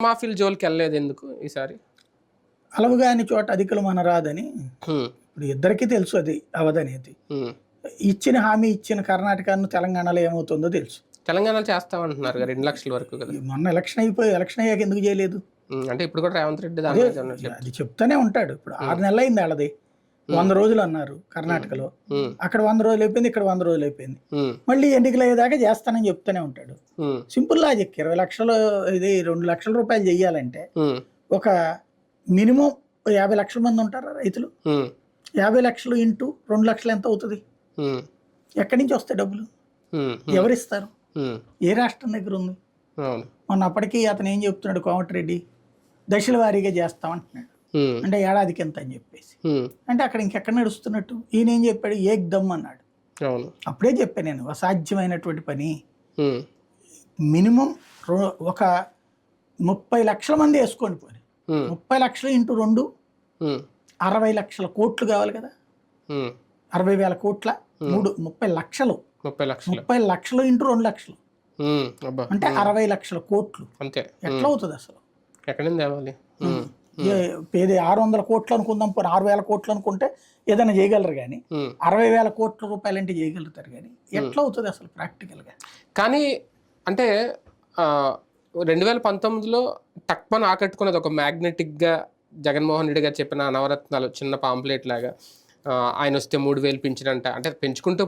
మాఫీల్ జోలికి వెళ్ళలేదు ఎందుకు ఈసారి? అలవుగాని చోట అధికులు మనరాదని హ్మ్. ఇప్పుడు ఇద్దరికీ తెలుసు అది అవదనేది. హ్మ్. ఇచ్చిన హామీ ఇచ్చిన కర్ణాటకను తెలంగాణలో ఏమవుతుందో తెలుసు. తెలంగాణలో చేస్తామంటున్నారు 2 లక్షల వరకు కదా. మొన్న ఎలక్షన్ అయ్యాక ఎందుకు చేయలేదు? అంటే ఇప్పుడు కూడా రేవంత్ రెడ్డి దాని అదే మీద ఉన్నట్టు చెప్తారు. అది చెప్తానే ఉంటాడు. ఇప్పుడు 6 నెలలు అయింది వాళ్ళది. 100 రోజులు అన్నారు కర్ణాటకలో. అక్కడ 100 రోజులు అయిపోయింది, ఇక్కడ 100 రోజులు అయిపోయింది. మళ్ళీ ఎన్నికలు అయ్యేదాకా చేస్తానని చెప్తూనే ఉంటాడు. Simple logic. 20 లక్షలు ఇది 2 లక్షల రూపాయలు చెయ్యాలంటే ఒక మినిమం 50 లక్షల మంది ఉంటారా రైతులు? 50 లక్షలు ఇంటూ 2 లక్షలు ఎంత అవుతుంది? ఎక్కడి నుంచి వస్తాయి డబ్బులు? ఎవరిస్తారు? ఏ రాష్ట్రం దగ్గర ఉంది? మొన్న అప్పటికీ అతను ఏం చెప్తున్నాడు కోమటిరెడ్డి, దశల వారీగా చేస్తామంటున్నాడు. అంటే ఏడాదికి ఎంత అని చెప్పేసి. అంటే అక్కడ ఇంకెక్కడ నడుస్తున్నట్టు? ఈయన ఏం చెప్పాడు? ఏక్ దమ్ అన్నాడు. అప్పుడే చెప్పాను నేను, అసాధ్యమైనటువంటి పని. మినిమం ఒక 30 లక్షల మంది వేసుకోండి పోయి. 30 లక్షలు ఇంటూ 2 60 లక్షల కోట్లు కావాలి కదా. 60,000 కోట్ల 30 లక్షలు. 30 లక్షలు ఇంటూ 2 లక్షలు అంటే 60 లక్షల కోట్లు. అంతే. ఎట్లా అవుతుంది అసలు? ఎక్కడి తేవాలి? 600 కోట్లు అనుకుందాం, 6,000 కోట్లు అనుకుంటే ఏదైనా చేయగలరు కానీ 60,000 కోట్ల రూపాయలు అంటే చేయగలుగుతారు కానీ ఎట్లా అవుతుంది అసలు ప్రాక్టికల్గా? కానీ అంటే 2019లో టక్మన్ ఆకట్టుకున్నది ఒక మ్యాగ్నెటిక్గా జగన్మోహన్ రెడ్డి గారు చెప్పిన నవరత్నాలు చిన్న పాంప్లెట్ లాగా. ఆయన వస్తే 3,000 పెంచినంట, అంటే పెంచుకుంటూ